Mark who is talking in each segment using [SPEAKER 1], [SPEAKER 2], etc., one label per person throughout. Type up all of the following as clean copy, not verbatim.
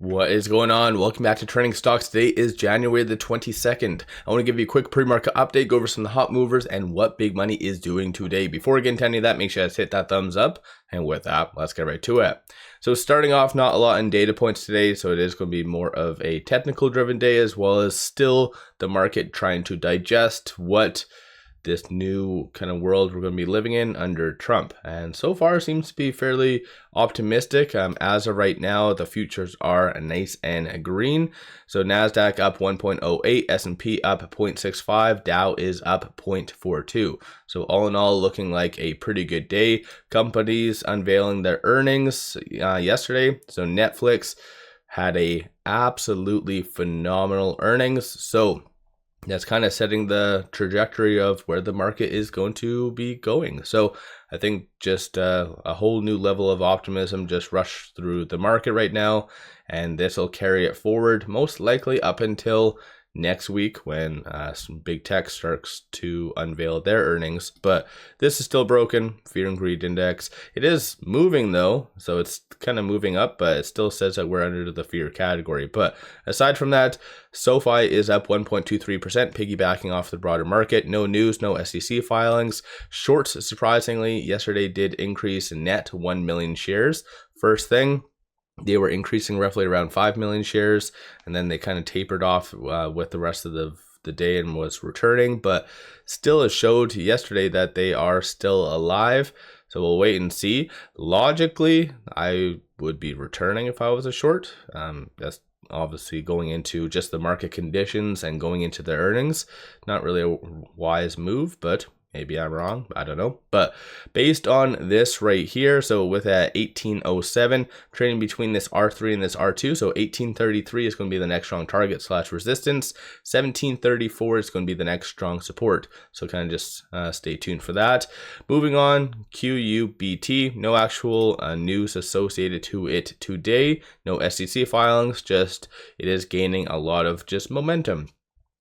[SPEAKER 1] What is going on? Welcome back to Trending Stocks. Today is January the 22nd. I want to give you a quick pre-market update, go over some of the hot movers and what big money is doing today. Before we get into any of that, make sure you guys hit that thumbs up. And with that, let's get right to it. So starting off, not a lot in data points today, so it is going to be more of a technical driven day, as well as still the market trying to digest what this new kind of world we're going to be living in under Trump. And so far seems to be fairly optimistic. As of right now, the futures are nice and green. So NASDAQ up 1.08, S&P up 0.65, Dow is up 0.42. So all in all, looking like a pretty good day. Companies unveiling their earnings yesterday. So Netflix had a absolutely phenomenal earnings. So that's kind of setting the trajectory of where the market is going to be going. So I think just a whole new level of optimism just rushed through the market right now, and this will carry it forward most likely up until next week when some big tech starts to unveil their earnings. But this is still broken. Fear and greed index, it is moving though, so it's kind of moving up, but it still says that we're under the fear category. But aside from that, SoFi is up 1.23%, piggybacking off the broader market. No news, no SEC filings. Shorts, surprisingly, yesterday did increase net 1 million shares. First thing, they were increasing roughly around 5 million shares, and then they kind of tapered off with the rest of the day and was returning, but still it showed yesterday that they are still alive. So we'll wait and see. Logically, I would be returning if I was a short. That's obviously going into just the market conditions and going into the earnings. Not really a wise move, but maybe I'm wrong. I don't know. But based on this right here, so with that 1807, trading between this R3 and this R2. So 1833 is going to be the next strong target / resistance. 1734 is going to be the next strong support. So kind of just stay tuned for that. Moving on, QUBT. No actual news associated to it today. No SEC filings. Just it is gaining a lot of just momentum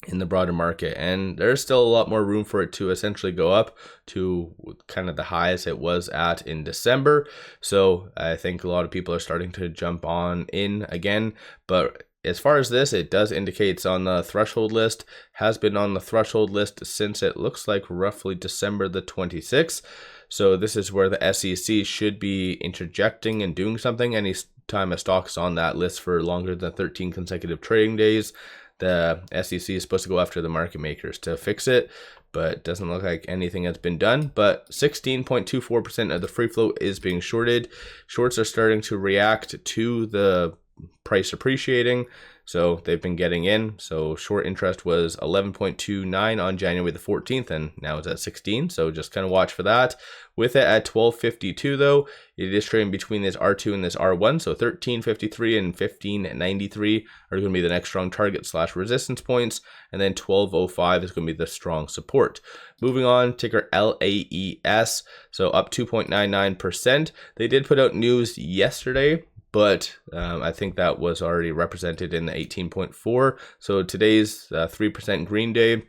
[SPEAKER 1] in the broader market, and there's still a lot more room for it to essentially go up to kind of the highs it was at in December. So I think a lot of people are starting to jump on in again. But as far as this, it does indicate it's on the threshold list, has been on the threshold list since it looks like roughly December the 26th. So this is where the SEC should be interjecting and doing something. Any time a stock's on that list for longer than 13 consecutive trading days, the SEC is supposed to go after the market makers to fix it, but it doesn't look like anything has been done. But 16.24% of the free float is being shorted. Shorts are starting to react to the price appreciating, so they've been getting in. So short interest was 11.29 on January the 14th, and now it's at 16. So just kind of watch for that. With it at 12.52 though, it is trading between this R2 and this R1. So 13.53 and 15.93 are going to be the next strong target / resistance points, and then 12.05 is going to be the strong support. Moving on, ticker LAES, so up 2.99%. They did put out news yesterday, but I think that was already represented in the 18.4. So today's 3% green day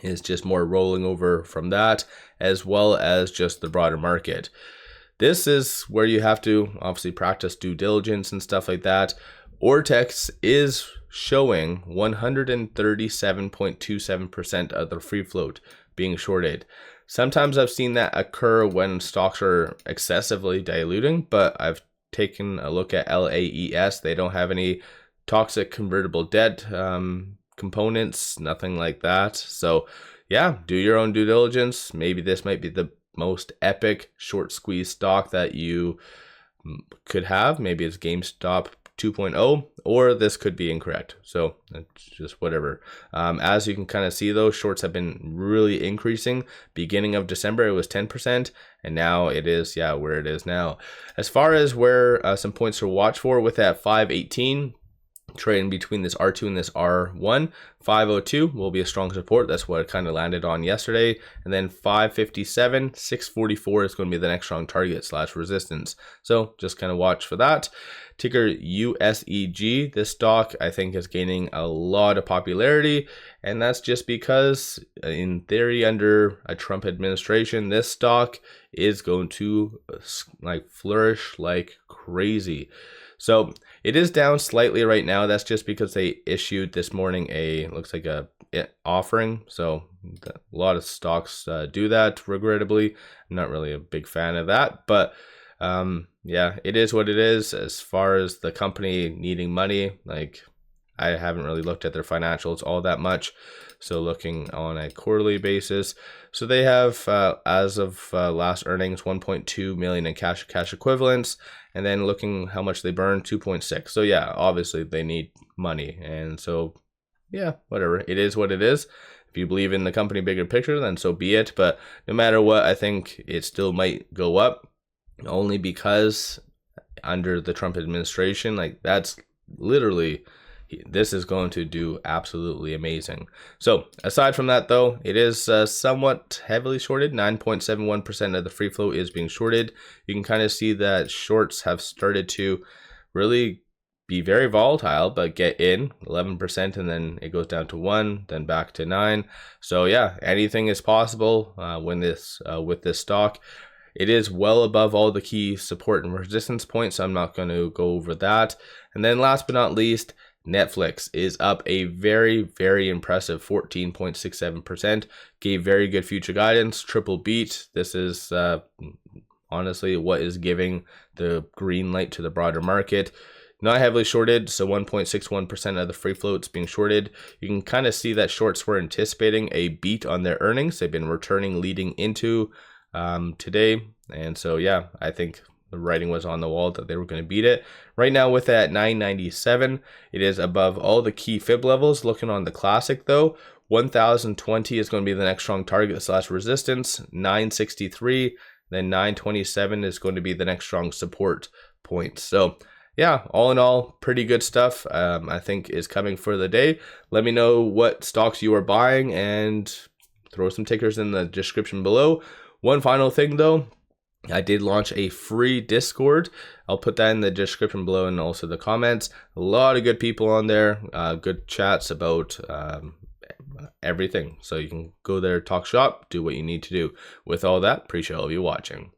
[SPEAKER 1] is just more rolling over from that, as well as just the broader market. This is where you have to obviously practice due diligence and stuff like that. Ortex is showing 137.27% of the free float being shorted. Sometimes I've seen that occur when stocks are excessively diluting, but I've taken a look at LAES. They don't have any toxic convertible debt components, nothing like that. So yeah, do your own due diligence. Maybe this might be the most epic short squeeze stock that you could have. Maybe it's GameStop 2.0, or this could be incorrect. So it's just whatever. As you can kind of see, those shorts have been really increasing. Beginning of December, it was 10%, and now it is, where it is now. As far as where some points to watch for, with that 518, trading between this R2 and this R1, 502 will be a strong support. That's what it kind of landed on yesterday. And then 557, 644 is going to be the next strong target / resistance. So just kind of watch for that. Ticker USEG. This stock, I think, is gaining a lot of popularity, and that's just because, in theory, under a Trump administration, this stock is going to flourish like crazy. So it is down slightly right now. That's just because they issued this morning looks like a offering. So a lot of stocks do that, regrettably. I'm not really a big fan of that, but yeah, it is what it is. As far as the company needing money, like, I haven't really looked at their financials all that much. So looking on a quarterly basis, so they have as of last earnings 1.2 million in cash equivalents, and then looking how much they burn, 2.6. So yeah, obviously they need money, and so yeah, whatever, it is what it is. If you believe in the company bigger picture, then so be it. But no matter what, I think it still might go up, only because under the Trump administration, like, that's literally, this is going to do absolutely amazing. So aside from that, though, it is somewhat heavily shorted. 9.71% of the free float is being shorted. You can kind of see that shorts have started to really be very volatile, but get in 11%, and then it goes down to 1, then back to 9. So yeah, anything is possible when this with this stock. It is well above all the key support and resistance points, so I'm not going to go over that. And then last but not least, Netflix is up a very, very impressive 14.67%. Gave very good future guidance, triple beat. This is honestly what is giving the green light to the broader market. Not heavily shorted, so 1.61% of the free float's being shorted. You can kind of see that shorts were anticipating a beat on their earnings. They've been returning leading into today, and so yeah, I think the writing was on the wall that they were going to beat it. Right now with that 997, it is above all the key fib levels. Looking on the classic though, 1020 is going to be the next strong target / resistance. 963, then 927 is going to be the next strong support point. So yeah, all in all, pretty good stuff. I think is coming for the day. Let me know what stocks you are buying and throw some tickers in the description below. One final thing though, I did launch a free Discord. I'll put that in the description below and also the comments. A lot of good people on there, good chats about everything. So you can go there, talk shop, do what you need to do. With all that, appreciate all of you watching.